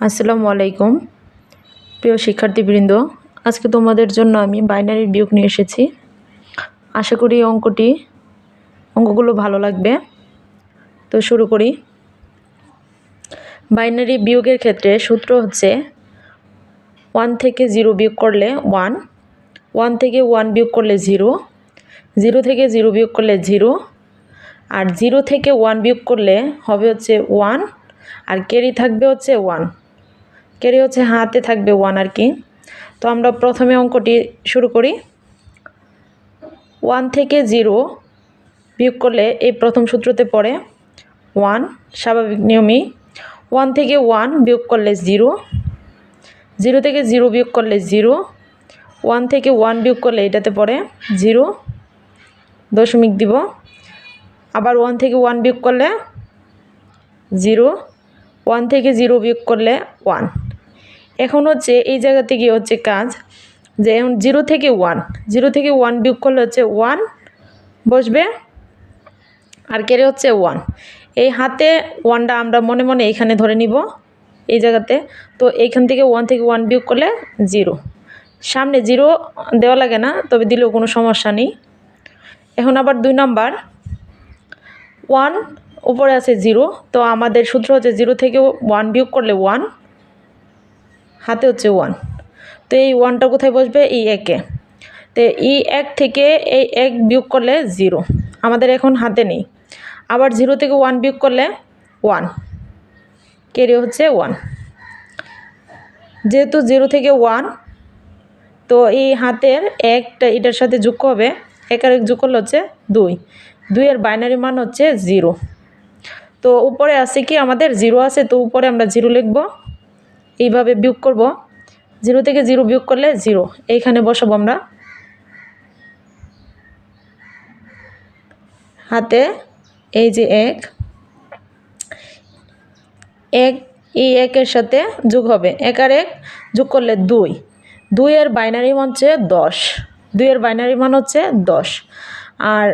আসসালামু আলাইকুম প্রিয় শিক্ষার্থীবৃন্দ, আজকে তোমাদের জন্য আমি বাইনারির বিয়োগ নিয়ে এসেছি। আশা করি অঙ্কগুলো ভালো লাগবে। তো শুরু করি। বাইনারি বিয়োগের ক্ষেত্রে সূত্র হচ্ছে 1 থেকে 0 বিয়োগ করলে 1, 1 থেকে 1 বিয়োগ করলে 0, 0 থেকে 0 বিয়োগ করলে 0, আর 0 থেকে 1 বিয়োগ করলে হবে হচ্ছে 1, আর ক্যারি থাকবে হচ্ছে 1। ক্যারি হচ্ছে হাতে থাকবে 1 আর কি। তো আমরা প্রথমে অঙ্কটি শুরু করি। 1 থেকে 0 বিয়োগ করলে এই প্রথম সূত্রতে পড়ে 1, স্বাভাবিক নিয়মই। 1 থেকে 1 বিয়োগ করলে 0, 0 থেকে 0 বিয়োগ করলে 0, 1 থেকে 1 বিয়োগ করলে এটাতে পড়ে 0, দশমিক দিব। আবার 1 থেকে 1 বিয়োগ করলে 0, 1 থেকে 0 বিয়োগ করলে 1। এখন হচ্ছে এই জায়গাতে গিয়ে হচ্ছে কাজ যে এখন 0 থেকে 1 বিয়োগ করলে হচ্ছে 1 বসবে, আর কেড়ে হচ্ছে 1। এই হাতে 1টা আমরা মনে মনে এখানে ধরে নিব এই জায়গাতে। তো এইখান থেকে 1 থেকে 1 বিয়োগ করলে 0, সামনে 0 দেওয়া লাগে না, তবে দিলেও কোনো সমস্যা নেই। এখন আবার 2 নাম্বার, 1 উপরে আছে 0, তো আমাদের সূত্র হচ্ছে 0 থেকে 1 বিয়োগ করলে 1, হাতে হচ্ছে 1। তো এই 1টা কোথায় বসবে? এই 1-এ। তো এই 1 থেকে এই 1 বিয়োগ করলে 0, আমাদের এখন হাতে নেই। আবার 0 থেকে 1 বিয়োগ করলে 1, ক্যারি হচ্ছে 1। যেহেতু 0 থেকে 1, তো এই হাতের 1টা এটার সাথে যোগ হবে, 1 আর 1 যোগ করলে হচ্ছে 2, 2 এর বাইনারি মান হচ্ছে 0। তো উপরে আছে কি আমাদের 0 আছে, তো উপরে আমরা 0 লিখব। এইভাবে বিয়োগ করব, 0 থেকে 0 বিয়োগ করলে 0, এইখানে বসাবো আমরা। হাতে এই যে 1, এই 1-এর সাথে যোগ হবে, 1 আর 1 যোগ করলে 2, 2 এর বাইনারি মান হচ্ছে 10, 2 এর বাইনারি মান হচ্ছে 10। আর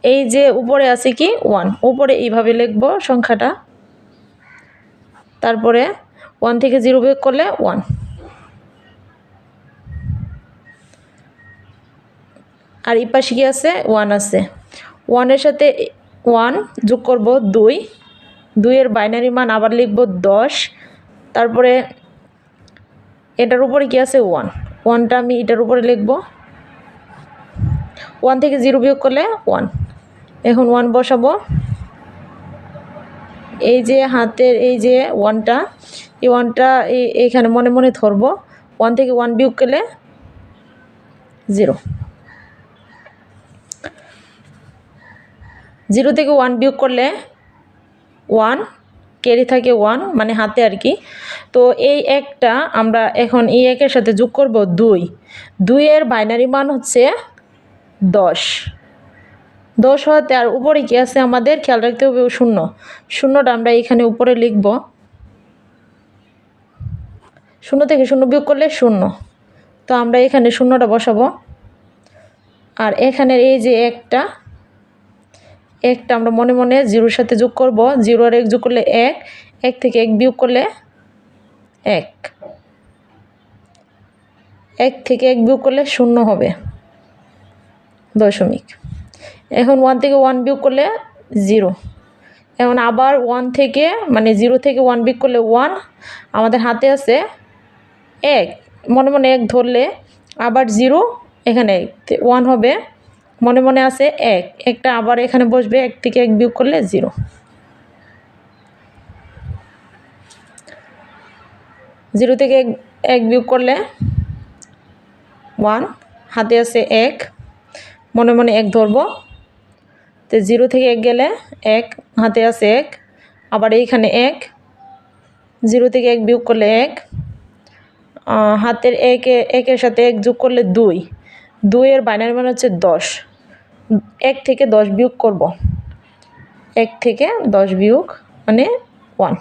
এই যে উপরে আছে কি 1, উপরে এইভাবে লিখব সংখ্যাটা। তারপরে 1 থেকে 0 বিয়োগ করলে 1, আর এই পাশে কি আছে? 1 আছে। 1 এর সাথে 1 যোগ করব 2, 2 এর বাইনারি মান আবার লিখব 10। তারপরে এটার উপরে কি আছে? 1, 1টা আমি এটার উপরে লিখব। 1 থেকে 0 বিয়োগ করলে 1, এখন 1 বসাবো। এই যে হাতের এই যে 1টা, এই 1টা এইখানে মনে মনে ধরবো। 1 থেকে 1 বিয়োগ করলে 0, 0 থেকে 1 বিয়োগ করলে 1, ক্যারি থাকে 1, মানে হাতে আর কি। তো এই 1টা আমরা এখন এই 1-এর সাথে যোগ করব 2, 2 এর বাইনারি মান হচ্ছে 10, 10 হতে আর উপরে কি আছে আমাদের খেয়াল রাখতে হবে 0, 0টা আমরা এখানে উপরে লিখব। 0 থেকে 0 বিয়োগ করলে 0, তো আমরা এখানে 0টা বসাবো। আর এখানের এই যে 1টা আমরা মনে মনে 0-এর সাথে যোগ করব, 0 আর 1 যোগ করলে 1, 1 থেকে 1 বিয়োগ করলে 1, 1 থেকে 1 বিয়োগ করলে 0 হবে, দশমিক। এখন 1 থেকে 1 বিয়োগ করলে 0, এখন আবার 1 থেকে মানে 0 থেকে 1 বিয়োগ করলে 1, আমাদের হাতে আছে 1, মনে মনে 1 ধরলে আবার 0, এখানে 1 হবে, মনে মনে আছে 1, 1টা আবার এখানে বসবে, 1 থেকে 1 বিয়োগ করলে 0, 0 থেকে 1 বিয়োগ করলে 1, হাতে আছে 1, মনে মনে 1 ধরবো। তো 0 থেকে 1 গেলে 1, হাতে আছে 1, আবার এইখানে 1, 0 থেকে 1 বিয়োগ করলে 1, হাতের 1-এর সাথে 1 যোগ করলে 2, 2 এর বাইনারি মান হচ্ছে 10, 1 থেকে 10 বিয়োগ করব, 1 থেকে 10 বিয়োগ মানে 1,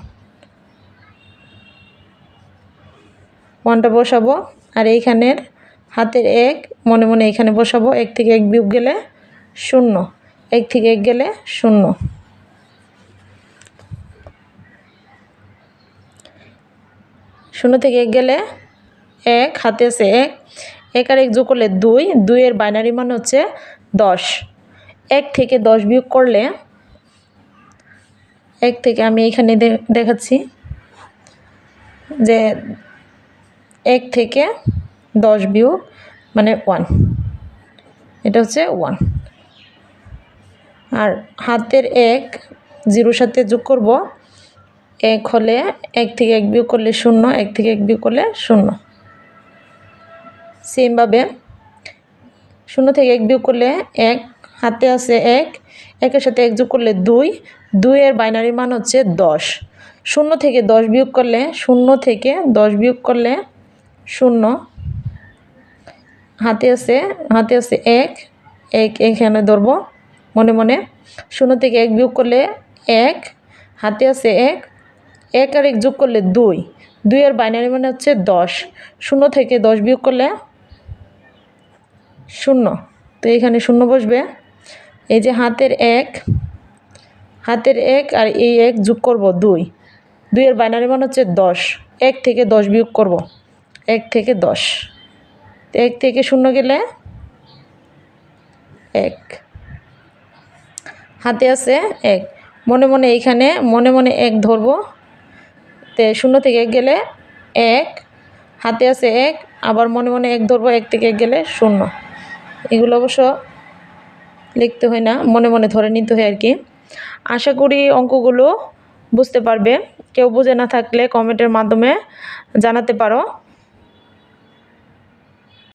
1টা বসাবো। আর এইখানের হাতের 1 মনে মনে এখানে বসাবো, 1 থেকে 1 বিয়োগ গেলে 0, 1 থেকে 1 গেলে 0, শূন্য থেকে 1 গেলে 1, হাতে আছে 1, 1 আর 1 যোগ করলে 2, 2 এর বাইনারি মান হচ্ছে 10। 1 থেকে 10 বিয়োগ করলে 1 থেকে আমি এখানে দেখাচ্ছি যে 1 থেকে 10 বিয়োগ মানে 1, এটা হচ্ছে 1। আর হাতের 1 0 সাথে যোগ করব, 1 হলে 1 থেকে 1 বিয়োগ করলে 0, 1 থেকে 1 বিয়োগ করলে 0। সেমভাবে 0 থেকে 1 বিয়োগ করলে 1, হাতে আছে 1, 1 এর সাথে 1 যোগ করলে 2, 2 এর বাইনারি মান হচ্ছে 10। 0 থেকে 10 বিয়োগ করলে 0 থেকে 10 বিয়োগ করলে 0, হাতে আছে 1, 1 এখানে ধরবো মনে মনে। 0 থেকে 1 বিয়োগ করলে 1, হাতে আছে 1, 1 আর 1 যোগ করলে 2, 2 এর বাইনারি মানে হচ্ছে 10। 0 থেকে 10 বিয়োগ করলে 0, তো এখানে 0 বসবে। এই যে হাতের 1 আর এই 1 যোগ করব 2, 2 এর বাইনারি মান হচ্ছে 10। 1 থেকে 10 বিয়োগ করব, 1 থেকে 10, 1 থেকে 0 গেলে 1, হাতে আছে 1, মনে মনে এইখানে মনে মনে 1 ধরবো। তে 0 থেকে 1 গেলে 1, হাতে আছে 1, আবার মনে মনে 1 ধরবো, 1 থেকে 1 গেলে 0। এগুলো অবশ্য লিখতে হয় না, মনে মনে ধরে নিতে হয় আর কি। আশা করি অঙ্কগুলো বুঝতে পারবে। কেউ বুঝে না থাকলে কমেন্টের মাধ্যমে জানাতে পারো।